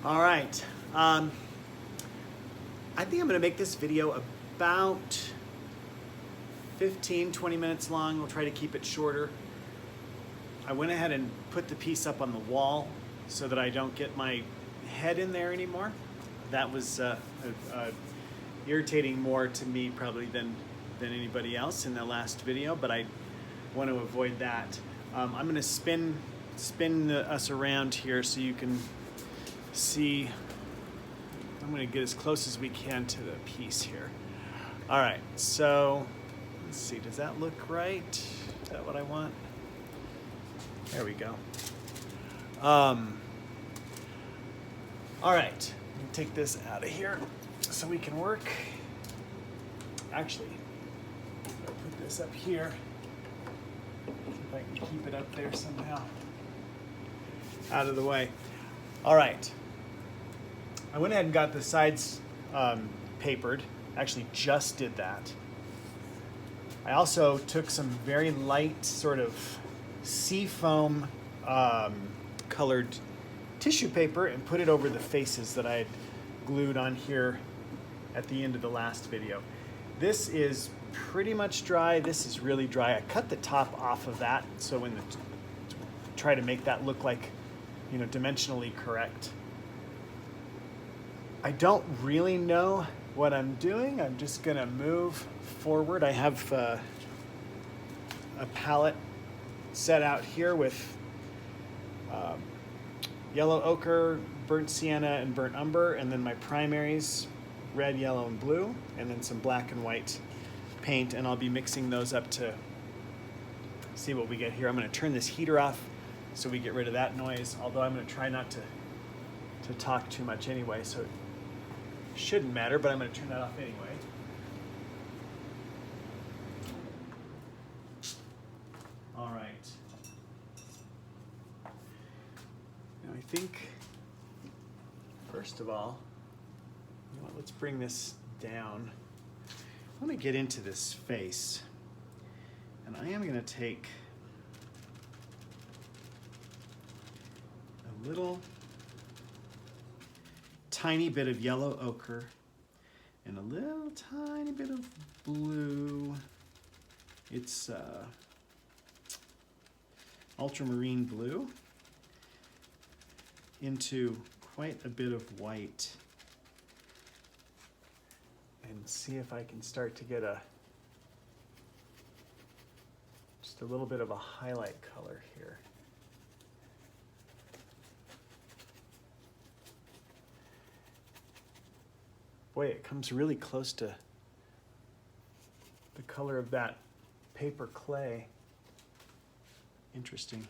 All right. I think I'm going to make this video about 15-20 minutes long. We'll try to keep it shorter. I went ahead and put the piece up on the wall so that I don't get my head in there anymore. That was irritating more to me probably than anybody else in the last video, but I want to avoid that. I'm going to spin us around here so you can see. I'm going to get as close as we can to the piece here. All right, so let's see, does that look right? Is that what I want? There we go. All right, let me take this out of here so we can work. Actually, I'll put this up here. See if I can keep it up there somehow. Out of the way. All right. I went ahead and got the sides papered. Actually just did that. I also took some very light sort of seafoam colored tissue paper and put it over the faces that I had glued on here at the end of the last video. This is pretty much dry. This is really dry. I cut the top off of that so when try to make that look like, you know, dimensionally correct. I don't really know what I'm doing. I'm just gonna move forward. I have a palette set out here with yellow ochre, burnt sienna, and burnt umber, and then my primaries, red, yellow, and blue, and then some black and white paint, and I'll be mixing those up to see what we get here. I'm gonna turn this heater off so we get rid of that noise, although I'm gonna try not to talk too much anyway, so it shouldn't matter, but I'm gonna turn that off anyway. All right. Now I think, first of all, you know what, let's bring this down. I want to get into this face, and I am going to take a little tiny bit of yellow ochre and a little tiny bit of blue. It's ultramarine blue into quite a bit of white, and see if I can start to get just a little bit of a highlight color here. Boy, it comes really close to the color of that paper clay. Interesting.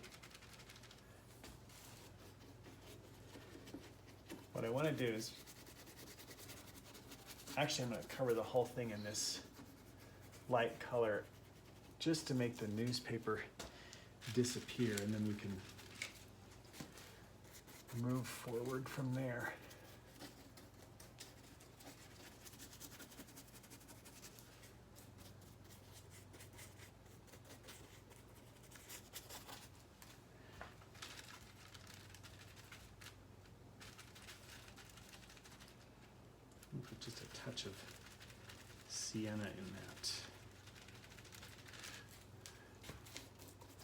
What I want to do is, actually I'm going to cover the whole thing in this light color just to make the newspaper disappear, and then we can move forward from there. Put just a touch of sienna in that.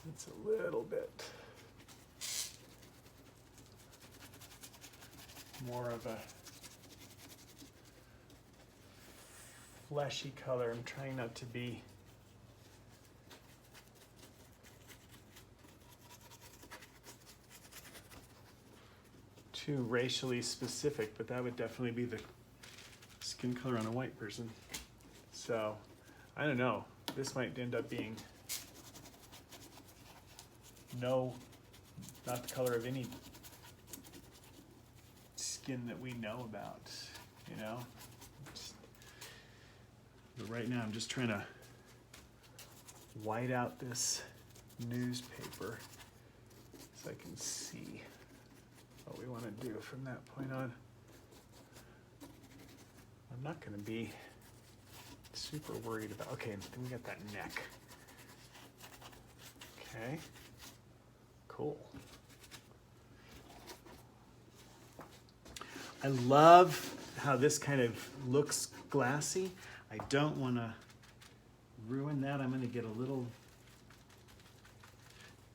It's a little bit more of a fleshy color. I'm trying not to be too racially specific, but that would definitely be the skin color on a white person. So, I don't know. This might end up being not the color of any skin that we know about, you know? But right now I'm just trying to white out this newspaper so I can see what we want to do from that point on. I'm not going to be super worried about, okay, then we got that neck. Okay, cool. I love how this kind of looks glassy. I don't want to ruin that. I'm going to get a little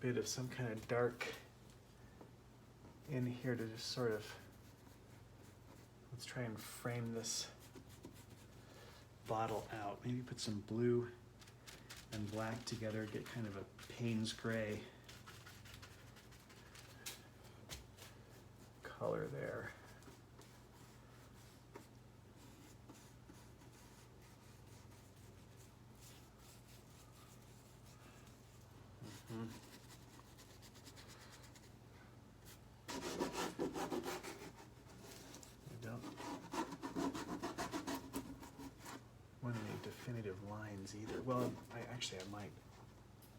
bit of some kind of dark in here to just sort of, let's try and frame this bottle out. Maybe put some blue and black together, get kind of a Payne's gray color there. I don't want any definitive lines either. Well, I might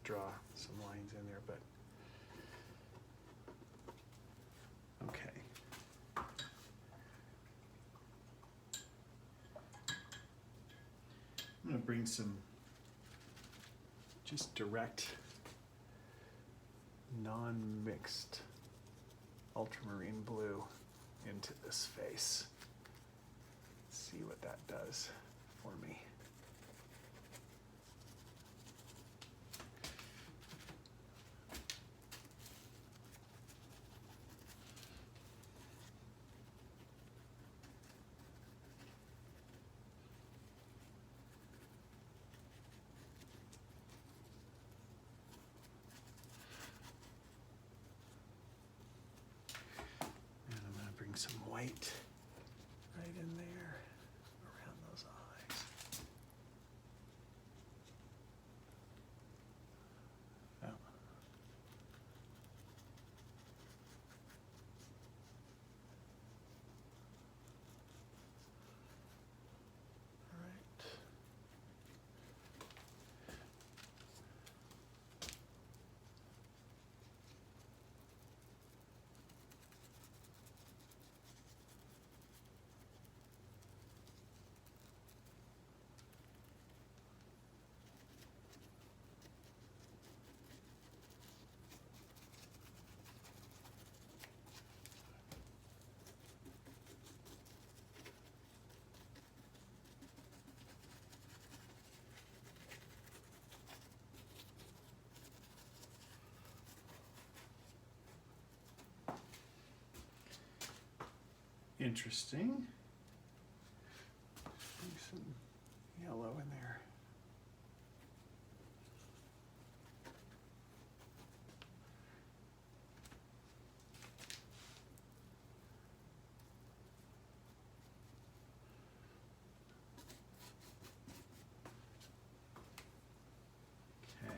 draw some lines in there, but okay. I'm going to bring some just direct, non-mixed ultramarine blue into this face. See what that does for me. Some white right in there around those eyes. Oh. All right. Interesting. Some yellow in there. Okay.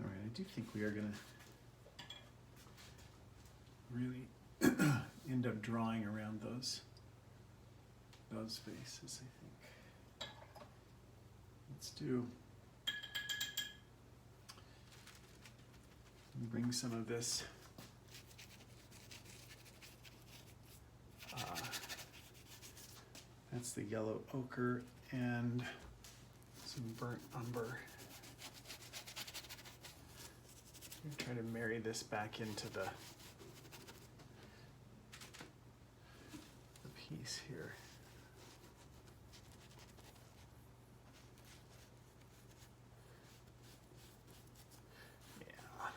All right, I do think we are going to really end up drawing around those faces, I think. Let's bring some of this that's the yellow ochre and some burnt umber. Try to marry this back into the piece here. Yeah.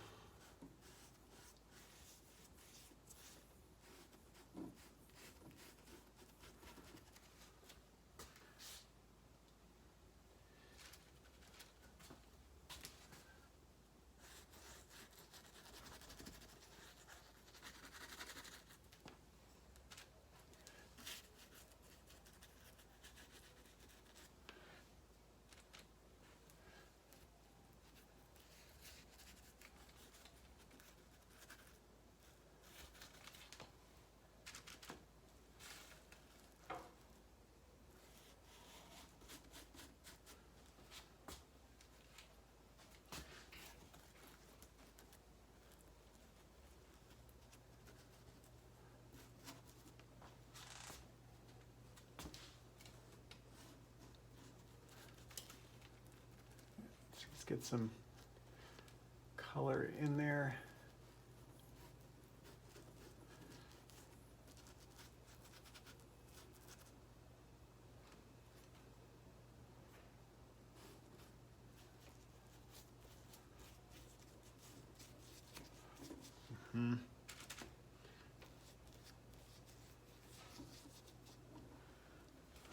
get some color in there.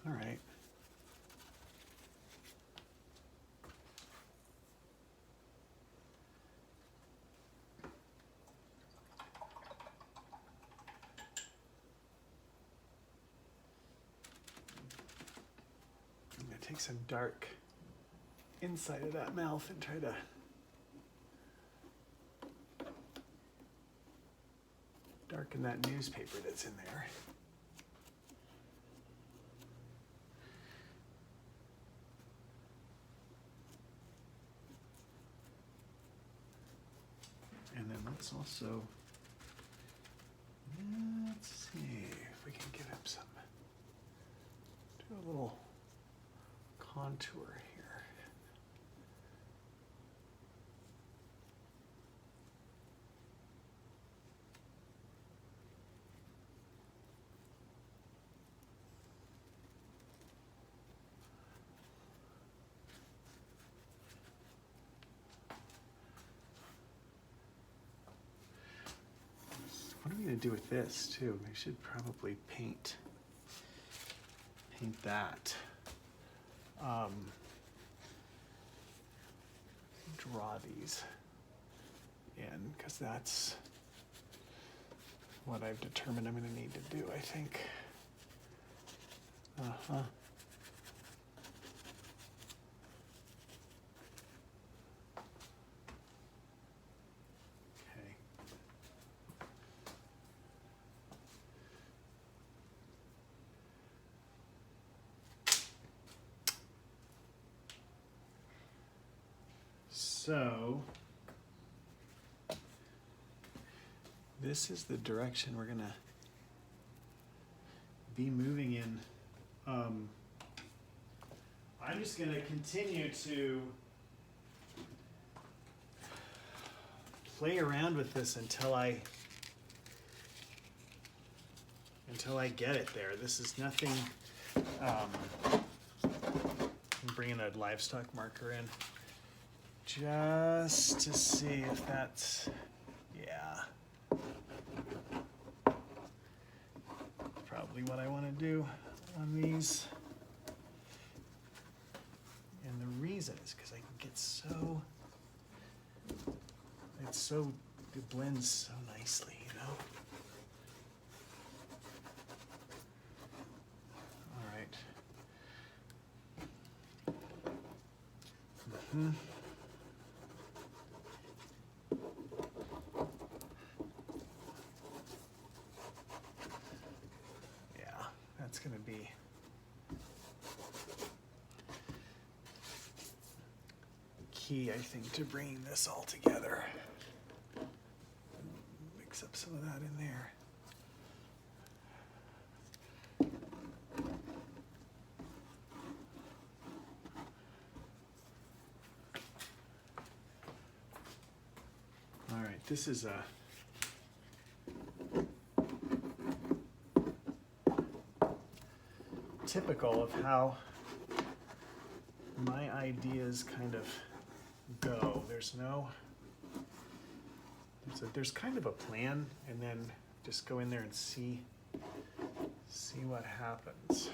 All right. I'm going to take some dark inside of that mouth and try to darken that newspaper that's in there. And then let's also, let's see if we can give him some, do a little contour here. What are we gonna do with this too? We should probably paint that. Draw these in, because that's what I've determined I'm gonna need to do, I think. Okay. So this is the direction we're gonna be moving in. I'm just gonna continue to play around with this until I get it there. This is nothing. I'm bringing a livestock marker in just to see if that's, yeah, probably what I want to do on these. And the reason is because I can get so, it blends so nicely, you know? All right. Yeah, that's gonna be key, I think, to bringing this all together. Mix up some of that in there. All right, this is a typical of how my ideas kind of go. There's kind of a plan, and then just go in there and see what happens.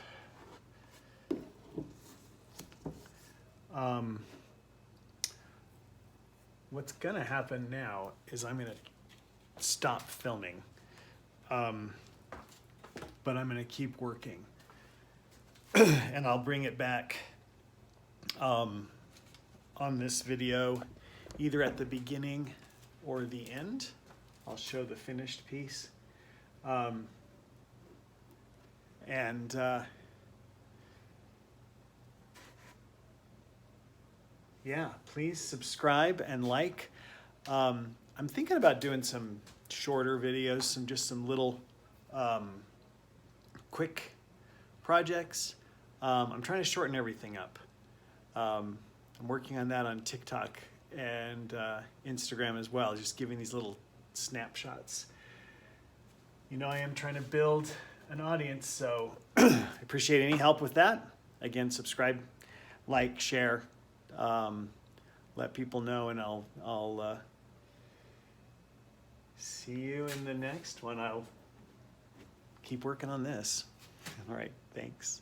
What's gonna happen now is I'm gonna stop filming, but I'm gonna keep working, and I'll bring it back on this video, either at the beginning or the end. I'll show the finished piece. Yeah, please subscribe and like. I'm thinking about doing some shorter videos, some little quick projects. I'm trying to shorten everything up. I'm working on that on TikTok and Instagram as well, just giving these little snapshots. You know, I am trying to build an audience, so I appreciate any help with that. Again, subscribe, like, share, let people know, and I'll see you in the next one. I'll keep working on this. All right, thanks.